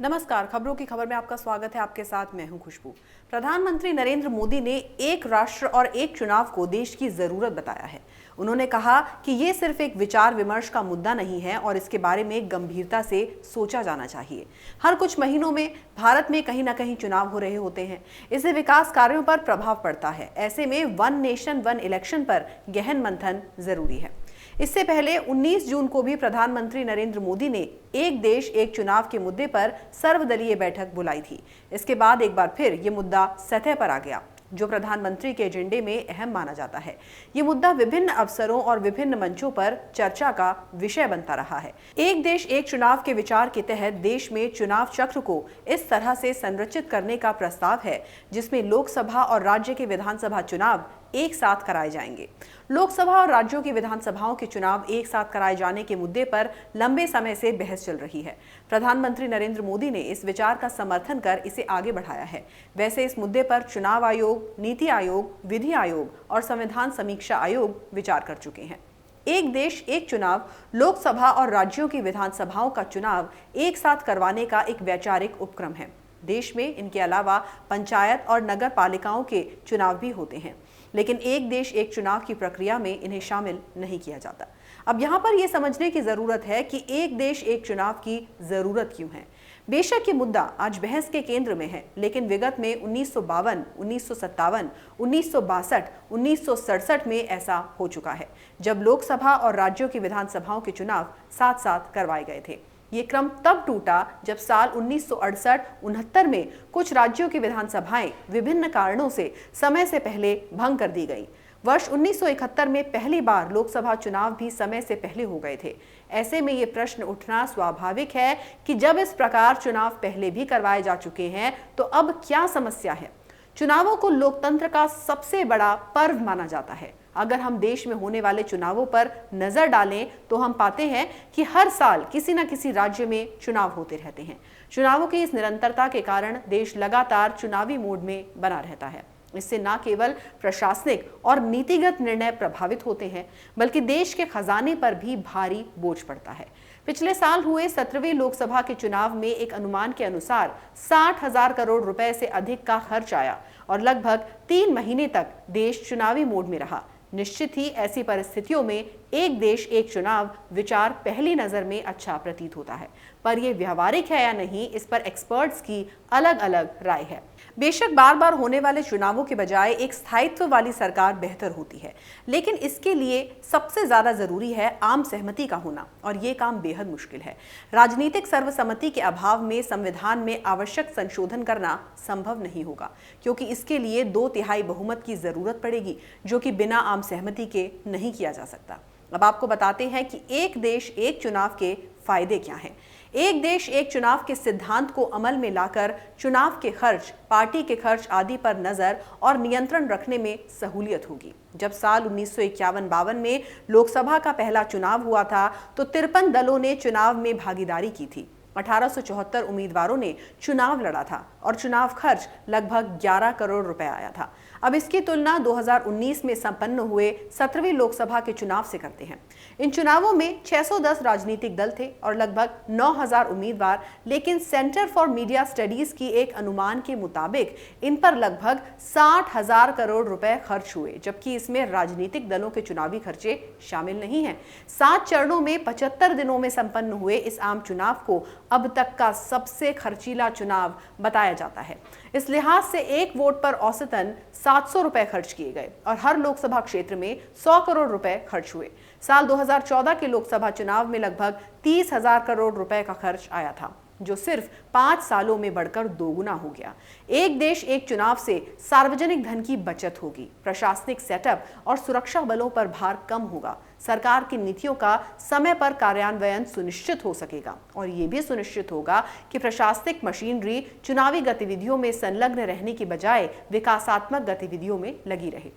नमस्कार, खबरों की खबर में आपका स्वागत है। आपके साथ मैं हूं खुशबू। प्रधानमंत्री नरेंद्र मोदी ने एक राष्ट्र और एक चुनाव को देश की जरूरत बताया है। उन्होंने कहा कि ये सिर्फ एक विचार विमर्श का मुद्दा नहीं है और इसके बारे में गंभीरता से सोचा जाना चाहिए। हर कुछ महीनों में भारत में कहीं ना कहीं चुनाव हो रहे होते हैं। इससे विकास कार्यों पर प्रभाव पड़ता है। ऐसे में वन नेशन वन इलेक्शन पर गहन मंथन जरूरी है। इससे पहले 19 जून को भी प्रधानमंत्री नरेंद्र मोदी ने एक देश एक चुनाव के मुद्दे पर सर्वदलीय बैठक बुलाई थी। इसके बाद एक बार फिर ये मुद्दा सतह पर आ गया, जो प्रधानमंत्री के एजेंडे में अहम माना जाता है। ये मुद्दा विभिन्न अवसरों और विभिन्न मंचों पर चर्चा का विषय बनता रहा है। एक देश एक चुनाव के विचार के तहत देश में चुनाव चक्र को इस तरह से संरचित करने का प्रस्ताव है जिसमें लोकसभा और राज्य के विधानसभा चुनाव एक साथ कराए जाएंगे। लोकसभा और राज्यों की विधानसभाओं के चुनाव एक साथ कराए जाने के मुद्दे पर लंबे समय से बहस चल रही है। प्रधानमंत्री नरेंद्र मोदी ने इस विचार का समर्थन कर इसे आगे बढ़ाया है। वैसे इस मुद्दे पर चुनाव आयोग, नीति आयोग, विधि आयोग और संविधान समीक्षा आयोग विचार कर चुके हैं। एक देश एक चुनाव लोकसभा और राज्यों की विधानसभाओं का चुनाव एक साथ करवाने का एक वैचारिक उपक्रम है। देश में इनके अलावा पंचायत और नगर पालिकाओं के चुनाव भी होते हैं, लेकिन एक देश एक चुनाव की प्रक्रिया में इन्हें शामिल नहीं किया जाता। अब यहाँ पर यह समझने की जरूरत है कि एक देश एक चुनाव की जरूरत क्यों है। बेशक ये मुद्दा आज बहस के केंद्र में है, लेकिन विगत में 1952, 1957, 1962, 1967 में ऐसा हो चुका है, जब लोकसभा और राज्यों की विधानसभाओं के चुनाव साथ साथ करवाए गए थे। ये क्रम तब टूटा जब साल 1968-69 में कुछ राज्यों की विधानसभाएं विभिन्न कारणों से समय से पहले भंग कर दी गईं। वर्ष 1971 में पहली बार लोकसभा चुनाव भी समय से पहले हो गए थे। ऐसे में ये प्रश्न उठना स्वाभाविक है कि जब इस प्रकार चुनाव पहले भी करवाए जा चुके हैं तो अब क्या समस्या है। चुनावों को लोकतंत्र का सबसे बड़ा पर्व माना जाता है। अगर हम देश में होने वाले चुनावों पर नजर डालें तो हम पाते हैं कि हर साल किसी न किसी राज्य में चुनाव होते रहते हैं। चुनावों की इस निरंतरता के कारण देश लगातार चुनावी मोड में बना रहता है। इससे न केवल प्रशासनिक और नीतिगत निर्णय प्रभावित होते हैं, बल्कि देश के खजाने पर भी भारी बोझ पड़ता है। पिछले साल हुए 17वीं लोकसभा के चुनाव में एक अनुमान के अनुसार 60,000 करोड़ रुपए से अधिक का खर्च आया और लगभग 3 महीने तक देश चुनावी मोड में रहा। निश्चित ही ऐसी परिस्थितियों में एक देश एक चुनाव विचार पहली नजर में अच्छा प्रतीत होता है, पर यह व्यवहारिक है या नहीं, इस पर एक्सपर्ट्स की अलग अलग राय है। बेशक बार बार होने वाले चुनावों के बजाय एक स्थायित्व वाली सरकार बेहतर होती है, लेकिन इसके लिए सबसे ज्यादा जरूरी है आम सहमति का होना, और ये काम बेहद मुश्किल है। राजनीतिक सर्वसम्मति के अभाव में संविधान में आवश्यक संशोधन करना संभव नहीं होगा, क्योंकि इसके लिए 2/3 बहुमत की जरूरत पड़ेगी, जो कि बिना आम सहमति के नहीं किया जा सकता। अब आपको बताते हैं कि एक देश एक चुनाव के फायदे क्या हैं। एक देश एक चुनाव के सिद्धांत को अमल में लाकर चुनाव के खर्च, पार्टी के खर्च आदि पर नजर और नियंत्रण रखने में सहूलियत होगी। जब साल 1951-52 में लोकसभा का पहला चुनाव हुआ था तो 53 दलों ने चुनाव में भागीदारी की थी। 1874 उम्मीदवारों ने चुनाव लड़ा था और चुनाव खर्च लगभग 11 करोड़ रुपए आया था। अब इसकी तुलना 2019 में संपन्न हुए 17वीं लोकसभा के चुनाव से करते हैं। इन चुनावों में 610 राजनीतिक दल थे और लगभग 9,000 उम्मीदवार, लेकिन सेंटर फॉर मीडिया स्टडीज की एक अनुमान के मुताबिक इन पर लगभग 60,000 करोड़ रुपए खर्च हुए, जबकि इसमें राजनीतिक दलों के चुनावी खर्चे शामिल नहीं हैं। 7 चरणों में 75 दिनों में संपन्न हुए इस आम चुनाव को अब तक का सबसे खर्चीला चुनाव बताया जाता है। इस लिहाज से एक वोट पर औसतन 700 रुपए खर्च किए गए और हर लोकसभा क्षेत्र में 100 करोड़ रुपए खर्च हुए। साल 2014 के लोकसभा चुनाव में लगभग 30,000 करोड़ रुपए का खर्च आया था, जो सिर्फ 5 सालों में बढ़कर दोगुना हो गया। एक देश एक चुनाव से सार्वजनिक धन की बचत होगी, प्रशासनिक सेटअप और सुरक्षा बलों पर भार कम होगा, सरकार की नीतियों का समय पर कार्यान्वयन सुनिश्चित हो सकेगा और ये भी सुनिश्चित होगा कि प्रशासनिक मशीनरी चुनावी गतिविधियों में संलग्न रहने की बजाय विकासात्मक गतिविधियों में लगी रहे।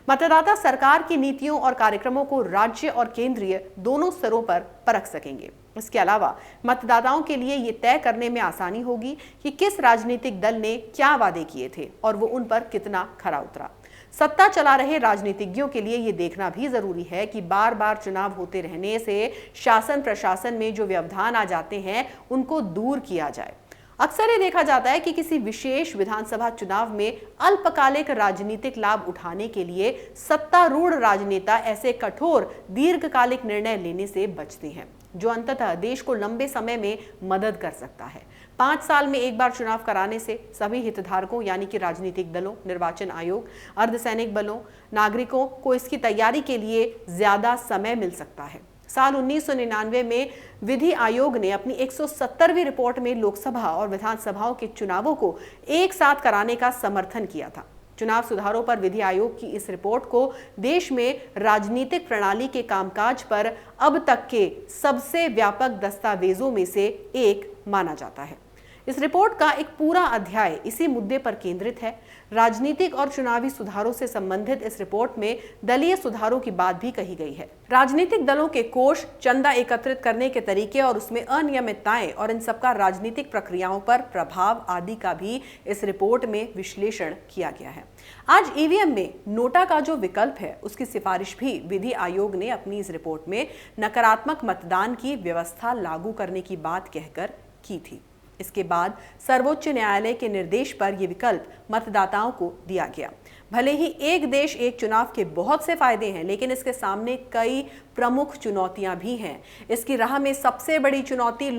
मतदाता सरकार की नीतियों और कार्यक्रमों को राज्य और केंद्रीय दोनों स्तरों पर परख सकेंगे। इसके अलावा मतदाताओं के लिए ये तय करने में आसानी होगी कि किस राजनीतिक दल ने क्या वादे किए थे और वो उन पर कितना खरा उतरा। सत्ता चला रहे राजनीतिज्ञों के लिए ये देखना भी जरूरी है कि बार बार चुनाव होते रहने से शासन प्रशासन में जो व्यवधान आ जाते हैं उनको दूर किया जाए। अक्सर ये देखा जाता है कि किसी विशेष विधानसभा चुनाव में अल्पकालिक राजनीतिक लाभ उठाने के लिए सत्तारूढ़ राजनेता ऐसे कठोर दीर्घकालिक निर्णय लेने से बचते हैं जो अंततः देश को लंबे समय में मदद कर सकता है। 5 साल में एक बार चुनाव कराने से सभी हितधारकों यानी कि राजनीतिक दलों, निर्वाचन आयोग, अर्धसैनिक बलों, नागरिकों को इसकी तैयारी के लिए ज्यादा समय मिल सकता है। साल 1999 में विधि आयोग ने अपनी 170वीं रिपोर्ट में लोकसभा और विधानसभाओं के चुनावों को एक साथ कराने का समर्थन किया था। चुनाव सुधारों पर विधि आयोग की इस रिपोर्ट को देश में राजनीतिक प्रणाली के कामकाज पर अब तक के सबसे व्यापक दस्तावेजों में से एक माना जाता है। इस रिपोर्ट का एक पूरा अध्याय इसी मुद्दे पर केंद्रित है। राजनीतिक और चुनावी सुधारों से संबंधित इस रिपोर्ट में दलीय सुधारों की बात भी कही गई है। राजनीतिक दलों के कोष, चंदा एकत्रित करने के तरीके और उसमें अनियमितताएं और इन सबका राजनीतिक प्रक्रियाओं पर प्रभाव आदि का भी इस रिपोर्ट में विश्लेषण किया गया है। आज ईवीएम में नोटा का जो विकल्प है उसकी सिफारिश भी विधि आयोग ने अपनी इस रिपोर्ट में नकारात्मक मतदान की व्यवस्था लागू करने की बात कहकर की थी। इसके बाद सर्वोच्च न्यायालय के निर्देश पर यह विकल्प मतदाताओं को दिया गया। भले ही एक देश एक चुनाव के बहुत से फायदे हैं, लेकिन इसके सामने कई प्रमुख चुनौतियां भी हैं। इसकी राह में सबसे बड़ी चुनौती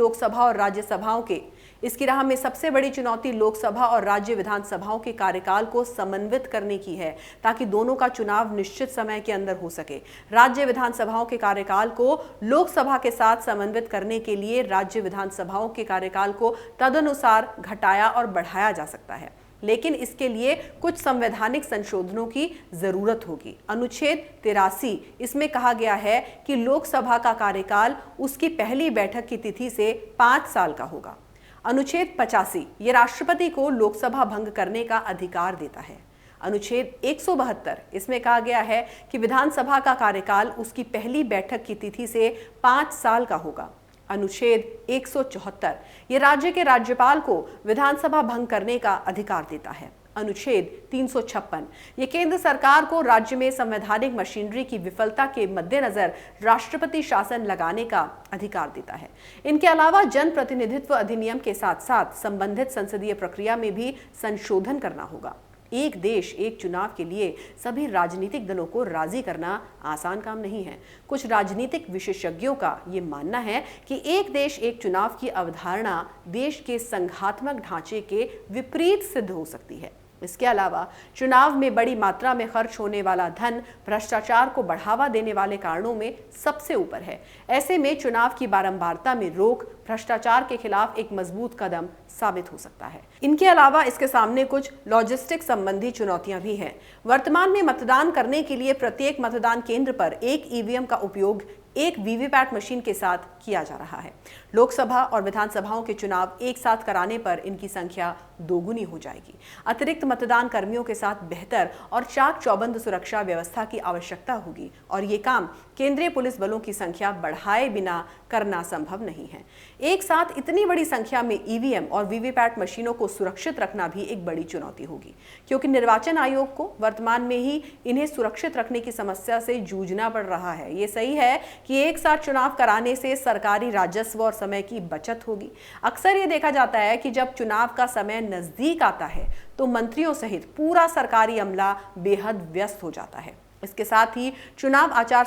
लोकसभा और राज्य विधानसभाओं के कार्यकाल को समन्वित करने की है, ताकि दोनों का चुनाव निश्चित समय के अंदर हो सके। राज्य विधानसभाओं के कार्यकाल को लोकसभा के साथ समन्वित करने के लिए राज्य विधानसभाओं के कार्यकाल को तदनुसार घटाया और बढ़ाया जा सकता है, लेकिन इसके लिए कुछ संवैधानिक संशोधनों की जरूरत होगी। अनुच्छेद 83 इसमें कहा गया है कि लोकसभा का कार्यकाल उसकी पहली बैठक की तिथि से 5 साल का होगा। अनुच्छेद 85 ये राष्ट्रपति को लोकसभा भंग करने का अधिकार देता है। अनुच्छेद 172 इसमें कहा गया है कि विधानसभा का कार्यकाल उसकी पहली बैठक की तिथि से 5 साल का होगा। अनुच्छेद 174 ये राज्य के राज्यपाल को विधानसभा भंग करने का अधिकार देता है। अनुच्छेद 356 ये केंद्र सरकार को राज्य में संवैधानिक मशीनरी की विफलता के मद्देनजर राष्ट्रपति शासन लगाने का अधिकार देता है। इनके अलावा जन प्रतिनिधित्व अधिनियम के साथ साथ संबंधित संसदीय प्रक्रिया में भी संशोधन करना होगा। एक देश एक चुनाव के लिए सभी राजनीतिक दलों को राजी करना आसान काम नहीं है। कुछ राजनीतिक विशेषज्ञों का ये मानना है कि एक देश एक चुनाव की अवधारणा देश के संघात्मक ढांचे के विपरीत सिद्ध हो सकती है। इसके अलावा चुनाव में बड़ी मात्रा में खर्च होने वाला धन भ्रष्टाचार को बढ़ावा देने वाले कारणों में सबसे ऊपर है। ऐसे में चुनाव की बारंबारता में रोक भ्रष्टाचार के खिलाफ एक मजबूत कदम साबित हो सकता है। इनके अलावा इसके सामने कुछ लॉजिस्टिक संबंधी चुनौतियां भी हैं। वर्तमान में मतदान करने के लिए प्रत्येक मतदान केंद्र पर एक ईवीएम का उपयोग एक वीवीपैट मशीन के साथ किया जा रहा है। लोकसभा और विधानसभाओं के चुनाव एक साथ कराने पर इनकी संख्या दोगुनी हो जाएगी। अतिरिक्त मतदान कर्मियों के साथ बेहतर और चाक चौबंद सुरक्षा व्यवस्था की आवश्यकता होगी और ये काम केंद्रीय पुलिस बलों की संख्या बढ़ाए बिना करना संभव नहीं है। एक साथ इतनी बड़ी संख्या में ईवीएम और वीवीपैट मशीनों को सुरक्षित रखना भी एक बड़ी चुनौती होगी, क्योंकि निर्वाचन आयोग को वर्तमान में ही इन्हें सुरक्षित रखने की समस्या से जूझना पड़ रहा है। ये सही है कि एक साथ चुनाव कराने से सरकारी राजस्व और समय की बचत होगी। अक्सर ये देखा जाता है कि जब चुनाव का समय नजदीक आता है तो मंत्रियों सहित पूरा सरकारी अमला बेहद व्यस्त हो जाता है। इसके साथ ही चुनाव आचार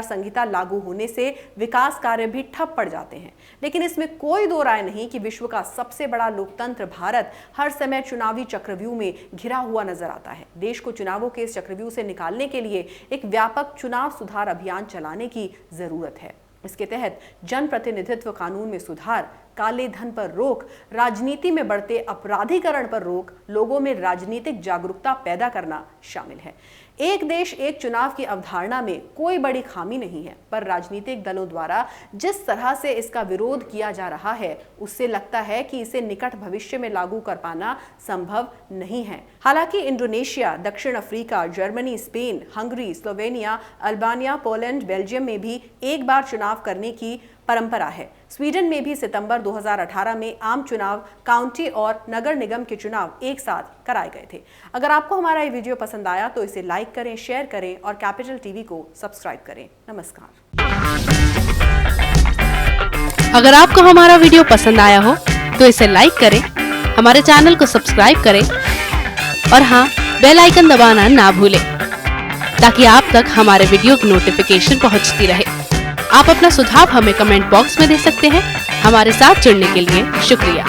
संहिता लागू होने से विकास कार्य भी ठप पड़ जाते हैं। लेकिन इसमें कोई दो राय नहीं कि विश्व का सबसे बड़ा लोकतंत्र भारत हर समय चुनावी चक्रव्यूह में घिरा हुआ नजर आता है। देश को चुनावों के इस चक्रव्यूह से निकालने के लिए एक व्यापक चुनाव सुधार अभियान चलाने की जरूरत है। इसके तहत जन प्रतिनिधित्व कानून में सुधार, काले धन पर रोक, राजनीति में बढ़ते अपराधीकरण पर रोक, लोगों में राजनीतिक जागरूकता पैदा करना शामिल है। एक देश एक चुनाव की अवधारणा में कोई बड़ी खामी नहीं है, पर राजनीतिक दलों द्वारा जिस तरह से इसका विरोध किया जा रहा है उससे लगता है कि इसे निकट भविष्य में लागू कर पाना संभव नहीं है। हालांकि इंडोनेशिया, दक्षिण Africa, Germany, Spain, Hungary, Slovenia, Albania, Poland, Belgium में भी एक बार चुनाव करने की परंपरा है। स्वीडन में भी सितंबर 2018 में आम चुनाव, काउंटी और नगर निगम के चुनाव एक साथ कराए गए थे। अगर आपको हमारा ये वीडियो पसंद आया तो इसे लाइक करें, शेयर करें और कैपिटल टीवी को सब्सक्राइब करें। नमस्कार। अगर आपको हमारा वीडियो पसंद आया हो तो इसे लाइक करें, हमारे चैनल को सब्सक्राइब करें और हाँ, बेल आइकन दबाना ना भूलें ताकि आप तक हमारे वीडियो की नोटिफिकेशन पहुंचती रहे। आप अपना सुझाव हमें कमेंट बॉक्स में दे सकते हैं। हमारे साथ जुड़ने के लिए शुक्रिया।